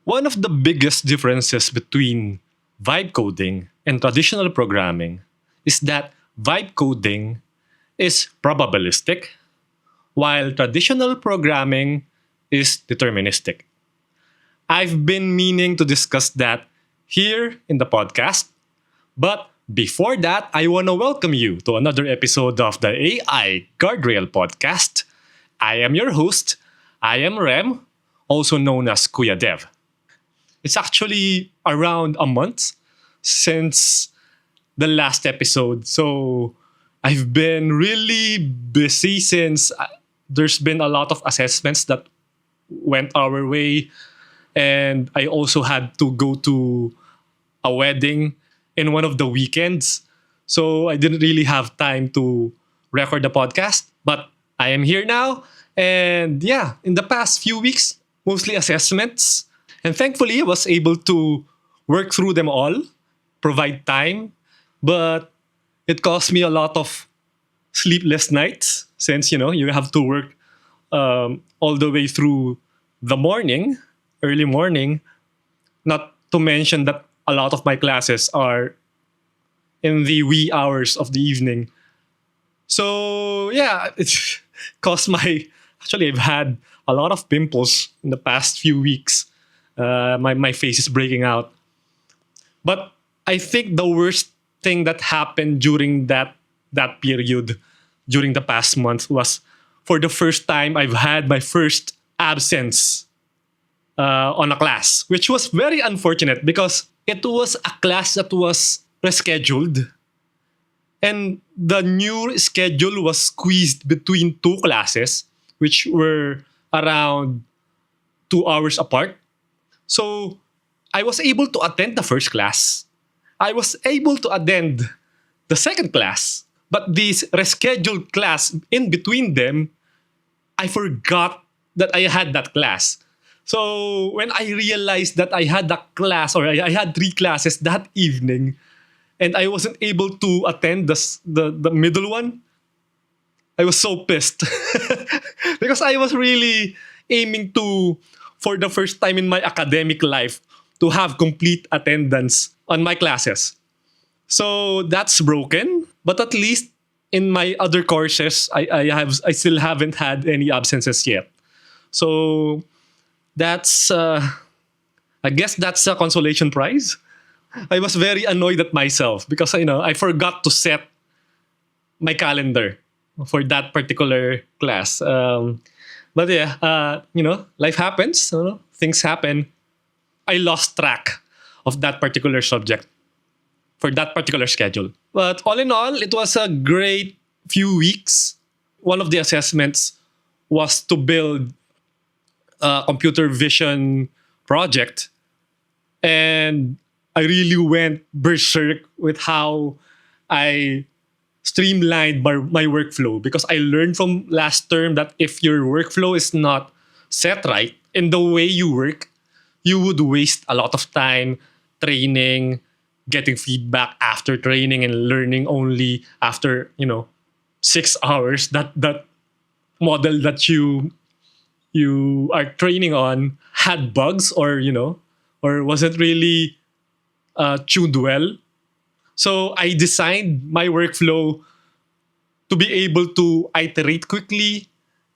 One of the biggest differences between vibe coding and traditional programming is that vibe coding is probabilistic, while traditional programming is deterministic. I've been meaning to discuss that here in the podcast, but before that, I want to welcome you to another episode of the AI Guardrail Podcast. I am your host. I am Rem, also known as Kuya Dev. It's actually around a month since the last episode. So I've been really busy since there's been a lot of assessments that went our way. And I also had to go to a wedding in one of the weekends. So I didn't really have time to record the podcast. But I am here now. And yeah, in the past few weeks, mostly assessments. And thankfully, I was able to work through them all, provide time. But it cost me a lot of sleepless nights since, you have to work all the way through the morning, early morning. Not to mention that a lot of my classes are in the wee hours of the evening. So yeah, it's caused my. Actually, I've had a lot of pimples in the past few weeks. My face is breaking out. But I think the worst thing that happened during that period, during the past month, was for the first time I've had my first absence on a class, which was very unfortunate because it was a class that was rescheduled. And the new schedule was squeezed between two classes, which were around 2 hours apart. So I was able to attend the first class. I was able to attend the second class. But this rescheduled class in between them, I forgot that I had that class. So when I realized that I had that class, or I had three classes that evening, and I wasn't able to attend the middle one, I was so pissed. Because I was really aiming to, for the first time in my academic life, to have complete attendance on my classes. So that's broken, but at least in my other courses, I still haven't had any absences yet. So that's I guess that's a consolation prize. I was very annoyed at myself because I forgot to set my calendar for that particular class. But yeah, life happens. Things happen. I lost track of that particular subject for that particular schedule. But all in all, it was a great few weeks. One of the assessments was to build a computer vision project. And I really went berserk with how I streamlined my workflow because I learned from last term that if your workflow is not set right in the way you work, you would waste a lot of time training, getting feedback after training, and learning only after 6 hours. That model that you are training on had bugs, or wasn't really tuned well. So I designed my workflow to be able to iterate quickly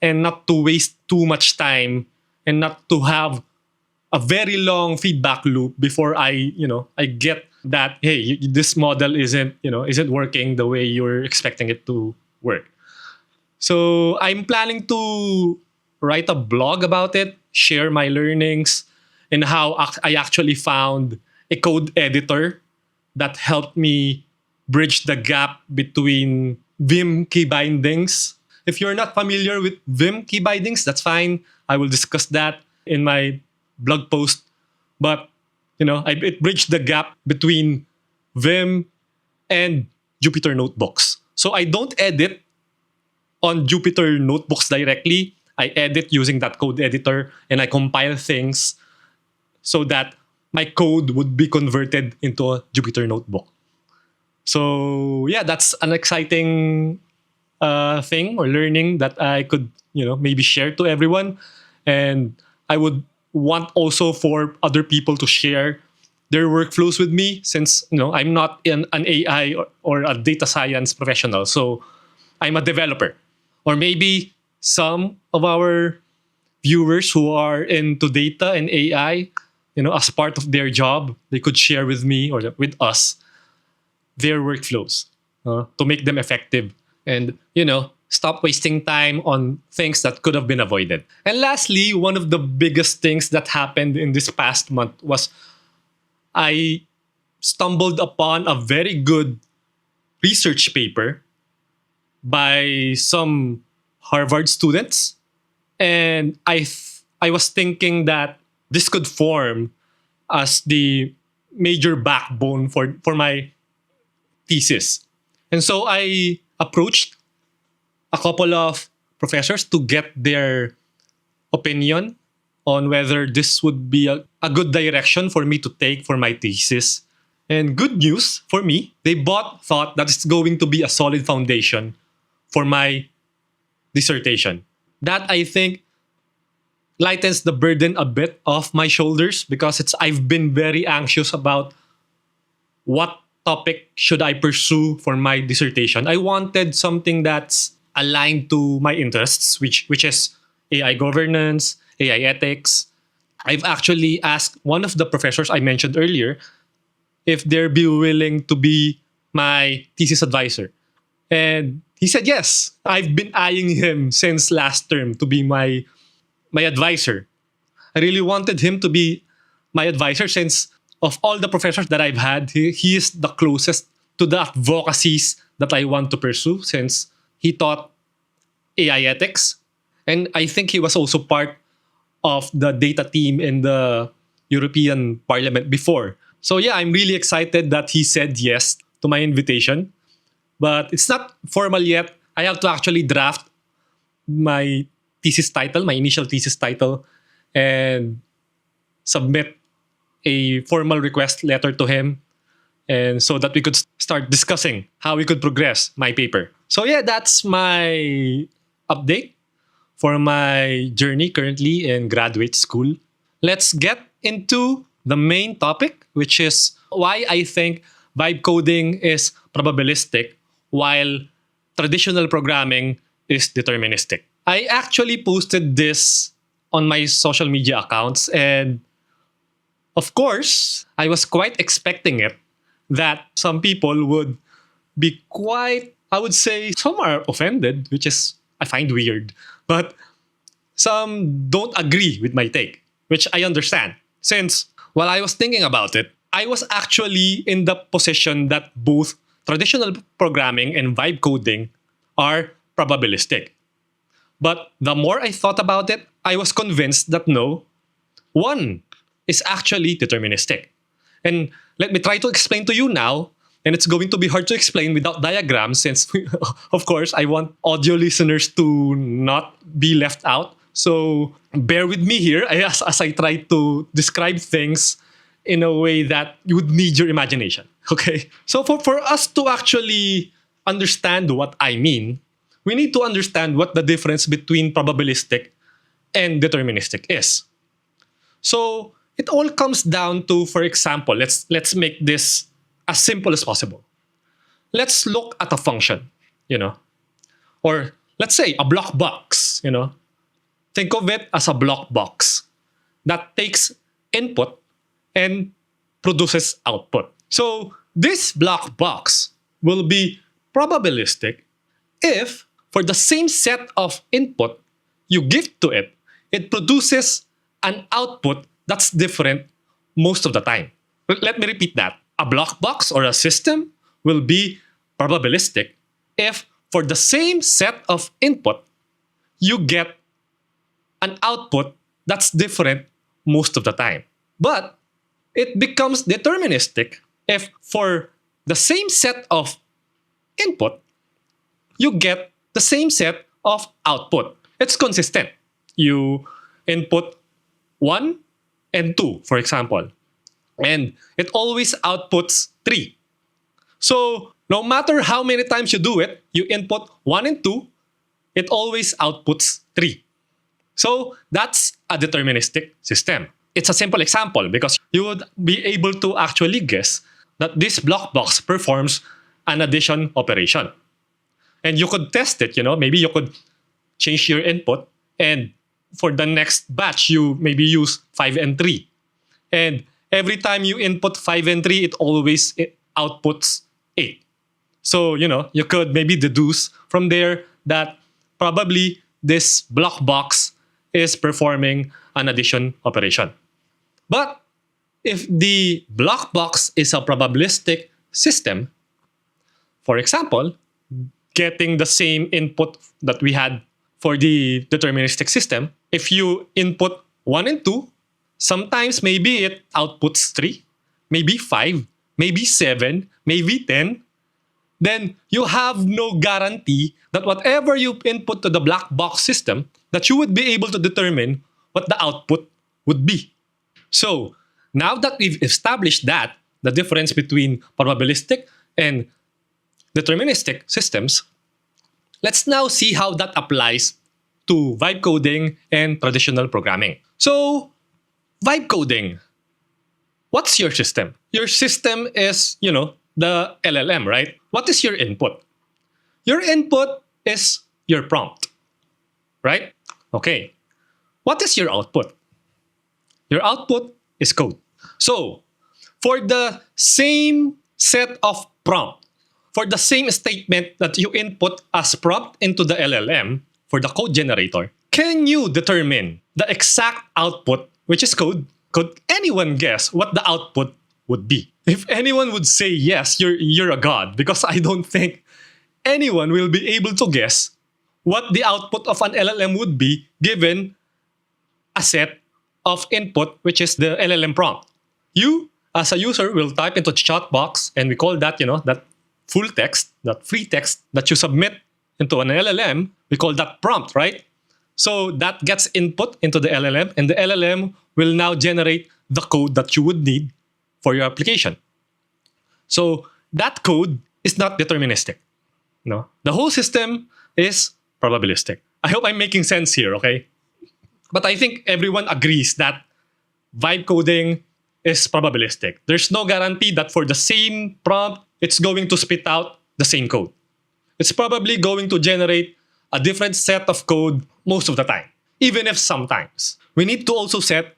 and not to waste too much time and not to have a very long feedback loop before I get that, hey, this model isn't working the way you're expecting it to work. So I'm planning to write a blog about it, share my learnings, and how I actually found a code editor that helped me bridge the gap between Vim key bindings. If you're not familiar with Vim key bindings, that's fine. I will discuss that in my blog post. But it bridged the gap between Vim and Jupyter notebooks. So I don't edit on Jupyter notebooks directly. I edit using that code editor and I compile things so that my code would be converted into a Jupyter notebook. So yeah, that's an exciting thing or learning that I could maybe share to everyone, and I would want also for other people to share their workflows with me, since I'm not an AI or a data science professional. So I'm a developer. Or maybe some of our viewers who are into data and AI, as part of their job, they could share with me or with us their workflows to make them effective and, stop wasting time on things that could have been avoided. And lastly, one of the biggest things that happened in this past month was I stumbled upon a very good research paper by some Harvard students, and I was thinking that this could form as the major backbone for my thesis. And so I approached a couple of professors to get their opinion on whether this would be a good direction for me to take for my thesis. And good news for me, they both thought that it's going to be a solid foundation for my dissertation. That, I think, lightens the burden a bit off my shoulders, because I've been very anxious about what topic should I pursue for my dissertation. I wanted something that's aligned to my interests, which is AI governance, AI ethics. I've actually asked one of the professors I mentioned earlier if they'd be willing to be my thesis advisor. And he said yes. I've been eyeing him since last term to be my advisor. I really wanted him to be my advisor, since of all the professors that I've had, he is the closest to the advocacies that I want to pursue, since he taught AI ethics. And I think he was also part of the data team in the European Parliament before. So yeah, I'm really excited that he said yes to my invitation. But it's not formal yet. I have to actually draft my thesis title, my initial thesis title, and submit a formal request letter to him, and so that we could start discussing how we could progress my paper. So yeah, that's my update for my journey currently in graduate school. Let's get into the main topic, which is why I think vibe coding is probabilistic while traditional programming is deterministic. I actually posted this on my social media accounts, and of course, I was quite expecting it, that some people would be quite, I would say, some are offended, which is, I find weird, but some don't agree with my take, which I understand. Since while I was thinking about it, I was actually in the position that both traditional programming and vibe coding are probabilistic. But the more I thought about it, I was convinced that no, one is actually deterministic. And let me try to explain to you now. And it's going to be hard to explain without diagrams, since, of course, I want audio listeners to not be left out. So bear with me here as I try to describe things in a way that you would need your imagination. Okay? So for us to actually understand what I mean, we need to understand what the difference between probabilistic and deterministic is. So it all comes down to, for example, let's make this as simple as possible. Let's look at a function, or let's say a block box, Think of it as a block box that takes input and produces output. So this block box will be probabilistic if, for the same set of input you give to it, it produces an output that's different most of the time. Let me repeat that. A block box or a system will be probabilistic if, for the same set of input, you get an output that's different most of the time. But it becomes deterministic if, for the same set of input, you get the same set of output. It's consistent. You input 1 and 2, for example, and it always outputs 3. So no matter how many times you do it, you input 1 and 2, it always outputs 3. So that's a deterministic system. It's a simple example because you would be able to actually guess that this block box performs an addition operation. And you could test it, maybe you could change your input, and for the next batch, you maybe use 5 and 3. And every time you input 5 and 3, it always outputs 8. So, you could maybe deduce from there that probably this block box is performing an addition operation. But if the block box is a probabilistic system, for example, getting the same input that we had for the deterministic system, if you input 1 and 2, sometimes maybe it outputs 3, maybe 5, maybe 7, maybe 10. Then you have no guarantee that whatever you input to the black box system, that you would be able to determine what the output would be. So now that we've established that, the difference between probabilistic and deterministic systems, let's now see how that applies to vibe coding and traditional programming. So, vibe coding. What's your system? Your system is, the LLM, right? What is your input? Your input is your prompt, right? Okay. What is your output? Your output is code. So, for the same set of prompt, for the same statement that you input as prompt into the LLM for the code generator, can you determine the exact output, which is code? Could anyone guess what the output would be? If anyone would say yes, you're a god, because I don't think anyone will be able to guess what the output of an LLM would be given a set of input, which is the LLM prompt. You, as a user, will type into the chat box, and we call that, that full text, that free text that you submit into an LLM, we call that prompt, right? So that gets input into the LLM, and the LLM will now generate the code that you would need for your application. So that code is not deterministic. No, the whole system is probabilistic. I hope I'm making sense here, okay? But I think everyone agrees that vibe coding is probabilistic. There's no guarantee that for the same prompt, it's going to spit out the same code. It's probably going to generate a different set of code most of the time, even if sometimes. We need to also set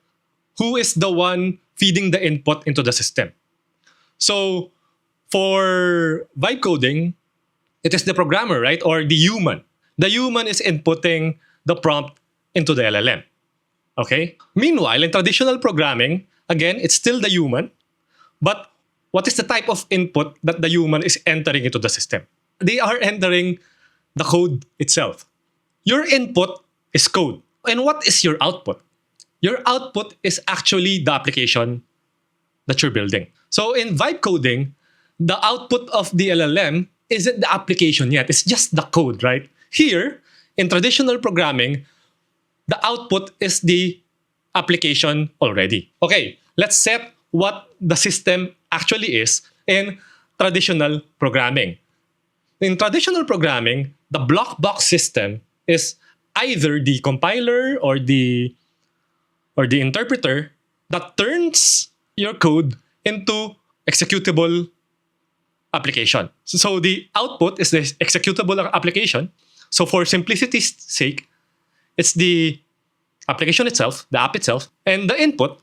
who is the one feeding the input into the system. So for vibe coding, it is the programmer, right? Or the human. The human is inputting the prompt into the LLM. Okay? Meanwhile, in traditional programming, again, it's still the human, but what is the type of input that the human is entering into the system? They are entering the code itself. Your input is code. And what is your output? Your output is actually the application that you're building. So in vibe coding, the output of the LLM isn't the application yet. It's just the code, right? Here, in traditional programming, the output is the application already. Okay, let's set what the system actually is in traditional programming. In traditional programming, the block box system is either the compiler or the interpreter that turns your code into executable application. So the output is the executable application. So for simplicity's sake, it's the application itself, the app itself, and the input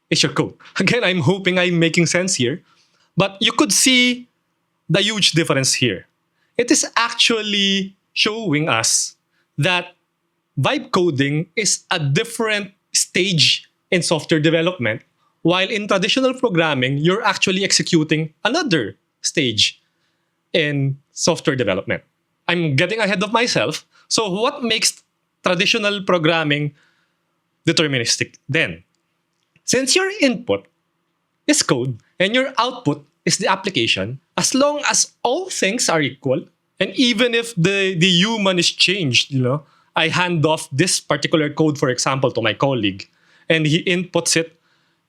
is your code. Again, I'm hoping I'm making sense here, but you could see the huge difference here. It is actually showing us that vibe coding is a different stage in software development, while in traditional programming, you're actually executing another stage in software development. I'm getting ahead of myself. So what makes traditional programming deterministic then? Since your input is code and your output is the application, as long as all things are equal, and even if the human is changed, I hand off this particular code, for example, to my colleague, and he inputs it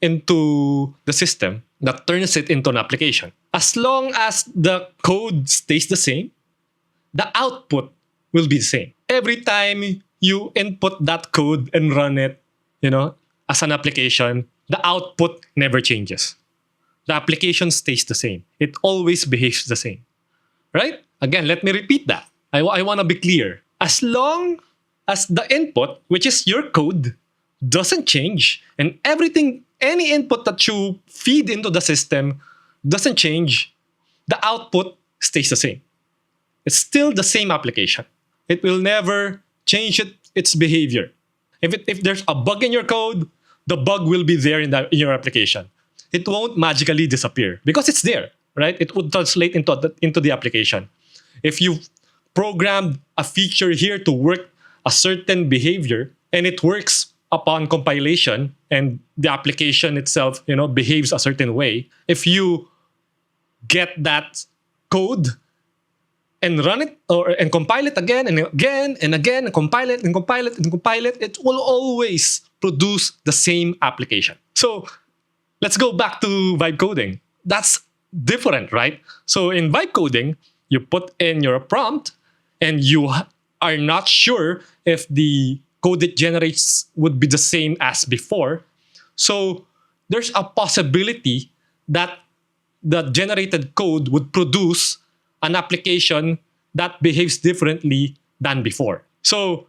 into the system that turns it into an application. As long as the code stays the same, the output will be the same. Every time you input that code and run it, as an application, the output never changes. The application stays the same. It always behaves the same, right? Again, let me repeat that. I want to be clear. As long as the input, which is your code, doesn't change, and any input that you feed into the system doesn't change, the output stays the same. It's still the same application. It will never change its behavior. If there's a bug in your code, the bug will be there in your application. It won't magically disappear because it's there, right? It would translate into the application. If you've programmed a feature here to work a certain behavior and it works upon compilation and the application itself, behaves a certain way, if you get that code and run it and compile it again and again and again and compile it and compile it and compile it, it will always produce the same application. So let's go back to vibe coding. That's different, right? So in vibe coding, you put in your prompt and you are not sure if the code it generates would be the same as before. So there's a possibility that the generated code would produce an application that behaves differently than before. So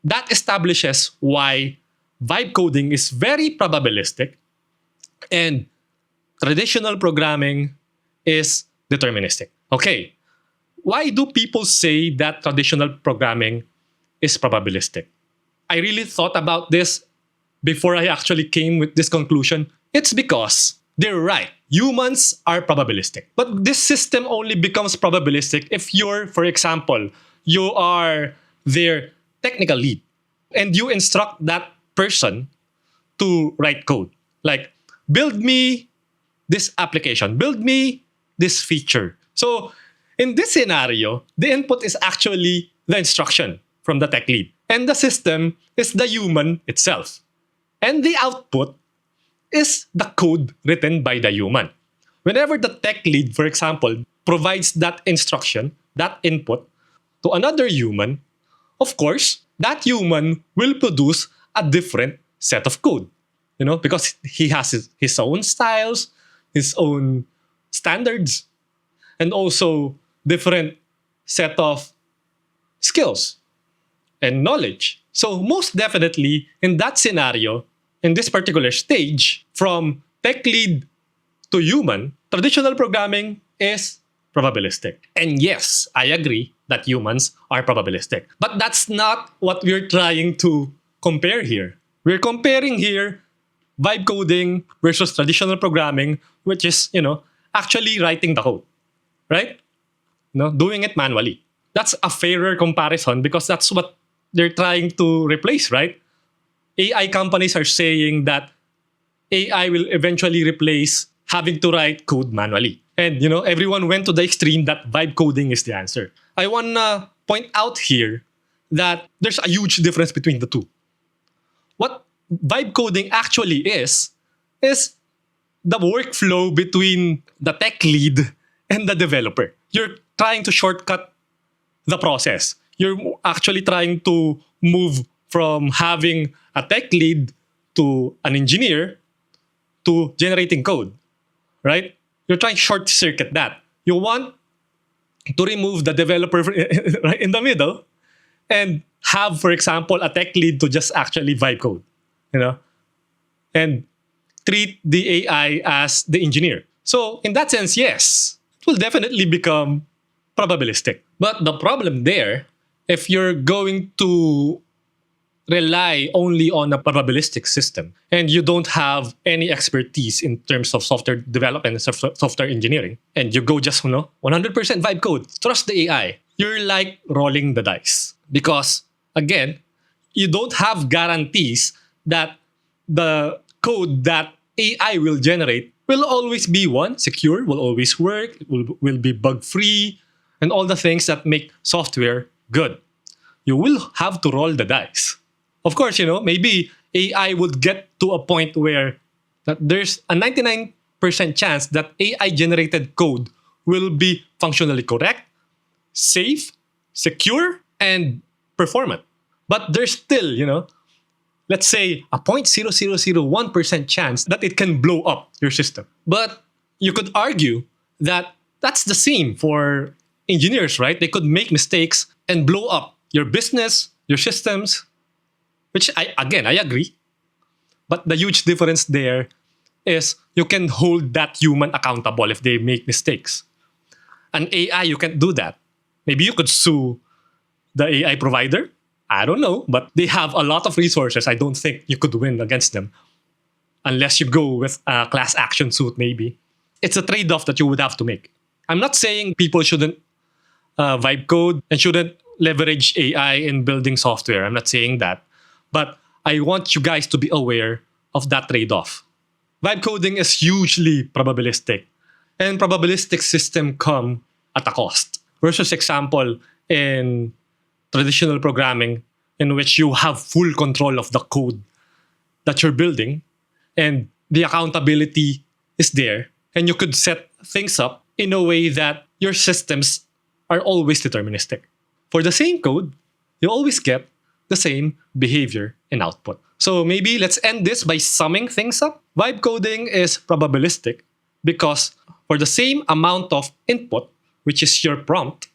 that establishes why vibe coding is very probabilistic and traditional programming is deterministic. Okay, why do people say that traditional programming is probabilistic? I really thought about this before I actually came with this conclusion. It's because they're right. Humans are probabilistic. But this system only becomes probabilistic if for example, you are their technical lead and you instruct that person to write code. Like, build me this application, build me this feature. So in this scenario, the input is actually the instruction from the tech lead. And the system is the human itself. And the output is the code written by the human. Whenever the tech lead, for example, provides that instruction, that input to another human, of course, that human will produce a different set of code. Because he has his own styles, his own standards, and also different set of skills and knowledge. So most definitely in that scenario, in this particular stage, from tech lead to human, traditional programming is probabilistic. And yes, I agree that humans are probabilistic. But that's not what we're trying to compare here. We're comparing here vibe coding versus traditional programming, which is, actually writing the code, right? Doing it manually. That's a fairer comparison because that's what they're trying to replace, right? AI companies are saying that AI will eventually replace having to write code manually. And, everyone went to the extreme that vibe coding is the answer. I want to point out here that there's a huge difference between the two. What vibe coding actually is the workflow between the tech lead and the developer. You're trying to shortcut the process. You're actually trying to move from having a tech lead to an engineer to generating code, right? You're trying to short circuit that. You want to remove the developer right in the middle and have, for example, a tech lead to just actually vibe code, and treat the AI as the engineer. So in that sense, yes, it will definitely become probabilistic. But the problem there, if you're going to rely only on a probabilistic system and you don't have any expertise in terms of software development and software engineering, and you go just 100% vibe code, trust the AI, you're like rolling the dice. Because again, you don't have guarantees that the code that AI will generate will always be secure, will always work, will be bug free, and all the things that make software good. You will have to roll the dice. Of course, maybe AI would get to a point where that there's a 99% chance that AI generated code will be functionally correct, safe, secure, and performant. But there's still, let's say, a 0.0001% chance that it can blow up your system. But you could argue that that's the same for engineers, right? They could make mistakes and blow up your business, your systems, which I agree. But the huge difference there is you can hold that human accountable if they make mistakes. An AI, you can't do that. Maybe you could sue the AI provider. I don't know, but they have a lot of resources. I don't think you could win against them unless you go with a class action suit, maybe. It's a trade off that you would have to make. I'm not saying people shouldn't vibe code and shouldn't leverage AI in building software. I'm not saying that. But I want you guys to be aware of that trade off. Vibe coding is hugely probabilistic, and probabilistic systems come at a cost. Versus example in traditional programming, in which you have full control of the code that you're building, and the accountability is there, and you could set things up in a way that your systems are always deterministic. For the same code, you always get the same behavior and output. So maybe let's end this by summing things up. Vibe coding is probabilistic because for the same amount of input, which is your prompt,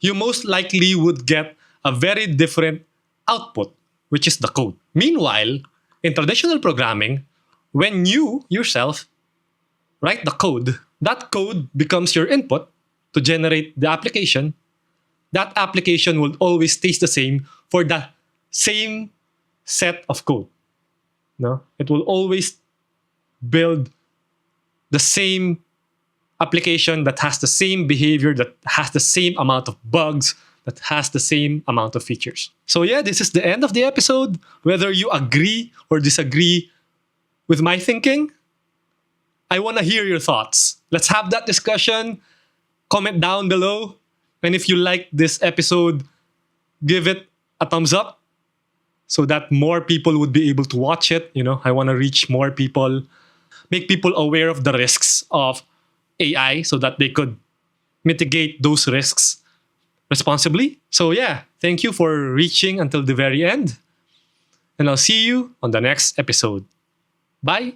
you most likely would get a very different output, which is the code. Meanwhile, in traditional programming, when you yourself write the code, that code becomes your input to generate the application. That application will always taste the same for the same set of code. No? It will always build the same application that has the same behavior, that has the same amount of bugs, that has the same amount of features. So yeah, this is the end of the episode. Whether you agree or disagree with my thinking, I want to hear your thoughts. Let's have that discussion. Comment down below. And if you like this episode, give it a thumbs up so that more people would be able to watch it. I want to reach more people, make people aware of the risks of AI so that they could mitigate those risks responsibly. So yeah, thank you for reaching until the very end. And I'll see you on the next episode. Bye.